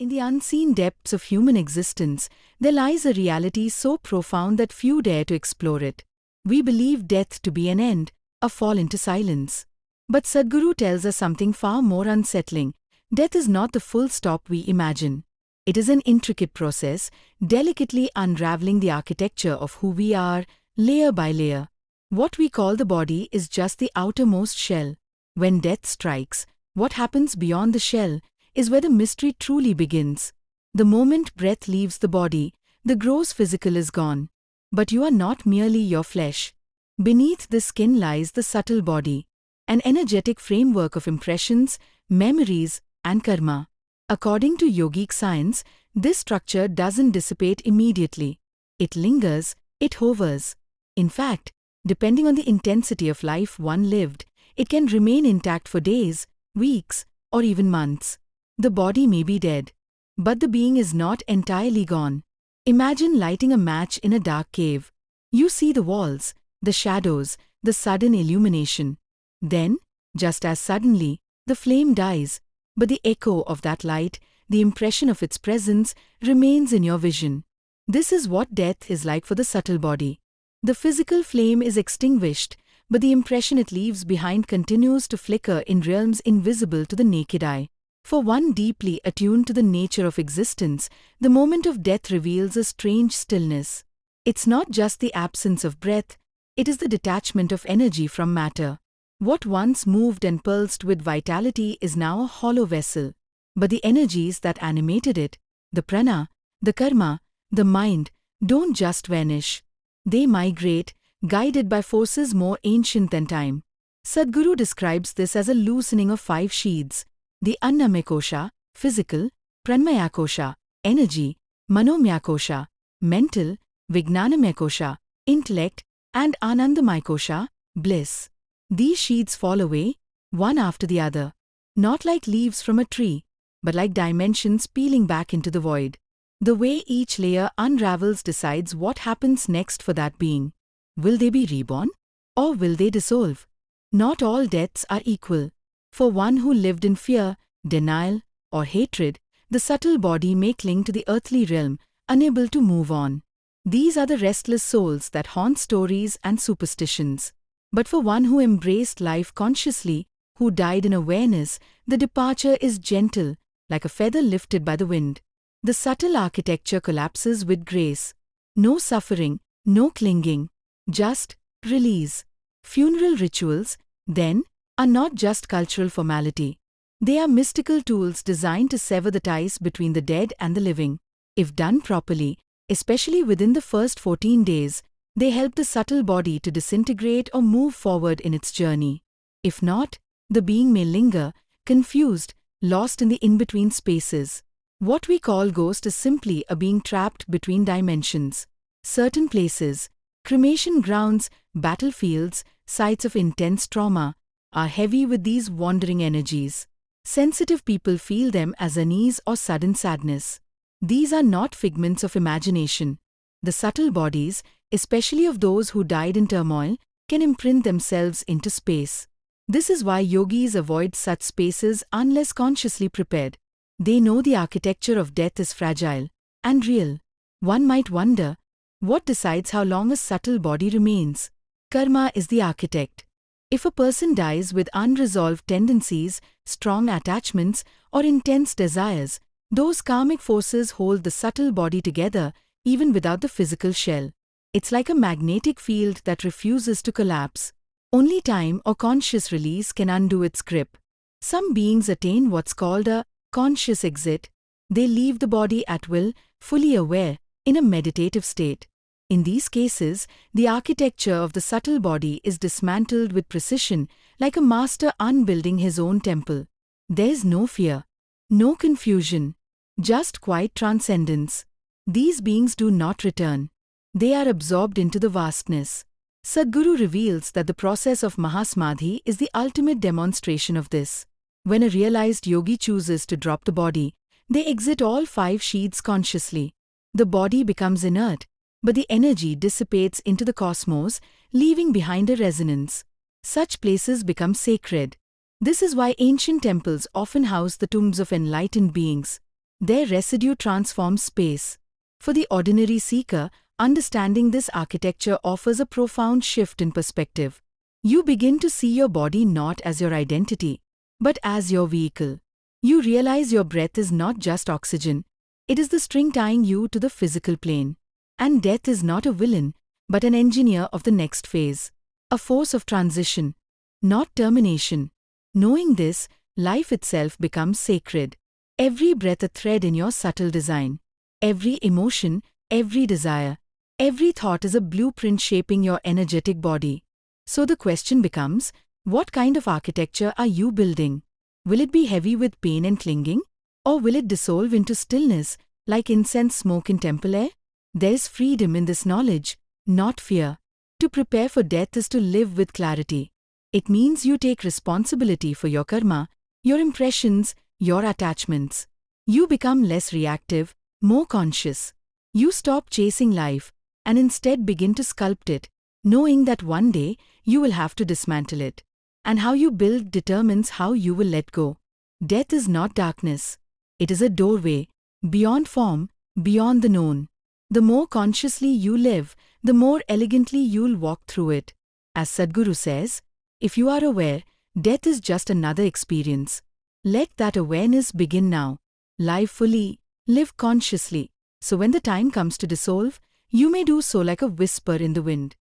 In the unseen depths of human existence, there lies a reality so profound that few dare to explore it. We believe death to be an end, a fall into silence. But Sadhguru tells us something far more unsettling. Death is not the full stop we imagine. It is an intricate process, delicately unraveling the architecture of who we are, layer by layer. What we call the body is just the outermost shell. When death strikes, what happens beyond the shell is where the mystery truly begins. The moment breath leaves the body, the gross physical is gone. But you are not merely your flesh. Beneath the skin lies the subtle body, an energetic framework of impressions, memories, and karma. According to yogic science, this structure doesn't dissipate immediately. It lingers, it hovers. In fact, depending on the intensity of life one lived, it can remain intact for days, weeks, or even months. The body may be dead, but the being is not entirely gone. Imagine lighting a match in a dark cave. You see the walls, the shadows, the sudden illumination. Then, just as suddenly, the flame dies, but the echo of that light, the impression of its presence, remains in your vision. This is what death is like for the subtle body. The physical flame is extinguished, but the impression it leaves behind continues to flicker in realms invisible to the naked eye. For one deeply attuned to the nature of existence, the moment of death reveals a strange stillness. It's not just the absence of breath, it is the detachment of energy from matter. What once moved and pulsed with vitality is now a hollow vessel. But the energies that animated it, the prana, the karma, the mind, don't just vanish. They migrate, guided by forces more ancient than time. Sadhguru describes this as a loosening of 5 sheaths: the annamaya kosha, physical; pranmaya kosha, energy; manomaya kosha, mental; vijnanamaya kosha, intellect; and anandamaya kosha, bliss. These sheaths fall away, one after the other, not like leaves from a tree, but like dimensions peeling back into the void. The way each layer unravels decides what happens next for that being. Will they be reborn? Or will they dissolve? Not all deaths are equal. For one who lived in fear, denial, or hatred, the subtle body may cling to the earthly realm, unable to move on. These are the restless souls that haunt stories and superstitions. But for one who embraced life consciously, who died in awareness, the departure is gentle, like a feather lifted by the wind. The subtle architecture collapses with grace. No suffering, no clinging, just release. Funeral rituals, then, are not just cultural formality. They are mystical tools designed to sever the ties between the dead and the living. If done properly, especially within the first 14 days, they help the subtle body to disintegrate or move forward in its journey. If not, the being may linger, confused, lost in the in-between spaces. What we call ghost is simply a being trapped between dimensions. Certain places, cremation grounds, battlefields, sites of intense trauma, are heavy with these wandering energies. Sensitive people feel them as unease or sudden sadness. These are not figments of imagination. The subtle bodies, especially of those who died in turmoil, can imprint themselves into space. This is why yogis avoid such spaces unless consciously prepared. They know the architecture of death is fragile and real. One might wonder, what decides how long a subtle body remains? Karma is the architect. If a person dies with unresolved tendencies, strong attachments, or intense desires, those karmic forces hold the subtle body together even without the physical shell. It's like a magnetic field that refuses to collapse. Only time or conscious release can undo its grip. Some beings attain what's called a conscious exit. They leave the body at will, fully aware, in a meditative state. In these cases, the architecture of the subtle body is dismantled with precision, like a master unbuilding his own temple. There's no fear, no confusion, just quiet transcendence. These beings do not return. They are absorbed into the vastness. Sadhguru reveals that the process of Mahasamadhi is the ultimate demonstration of this. When a realized yogi chooses to drop the body, they exit all 5 sheaths consciously. The body becomes inert, but the energy dissipates into the cosmos, leaving behind a resonance. Such places become sacred. This is why ancient temples often house the tombs of enlightened beings. Their residue transforms space. For the ordinary seeker, understanding this architecture offers a profound shift in perspective. You begin to see your body not as your identity, but as your vehicle. You realize your breath is not just oxygen, it is the string tying you to the physical plane. And death is not a villain, but an engineer of the next phase. A force of transition, not termination. Knowing this, life itself becomes sacred. Every breath a thread in your subtle design. Every emotion, every desire, every thought is a blueprint shaping your energetic body. So the question becomes, what kind of architecture are you building? Will it be heavy with pain and clinging? Or will it dissolve into stillness, like incense smoke in temple air? There is freedom in this knowledge, not fear. To prepare for death is to live with clarity. It means you take responsibility for your karma, your impressions, your attachments. You become less reactive, more conscious. You stop chasing life and instead begin to sculpt it, knowing that one day you will have to dismantle it. And how you build determines how you will let go. Death is not darkness. It is a doorway, beyond form, beyond the known. The more consciously you live, the more elegantly you'll walk through it. As Sadhguru says, if you are aware, death is just another experience. Let that awareness begin now. Live fully, live consciously, so when the time comes to dissolve, you may do so like a whisper in the wind.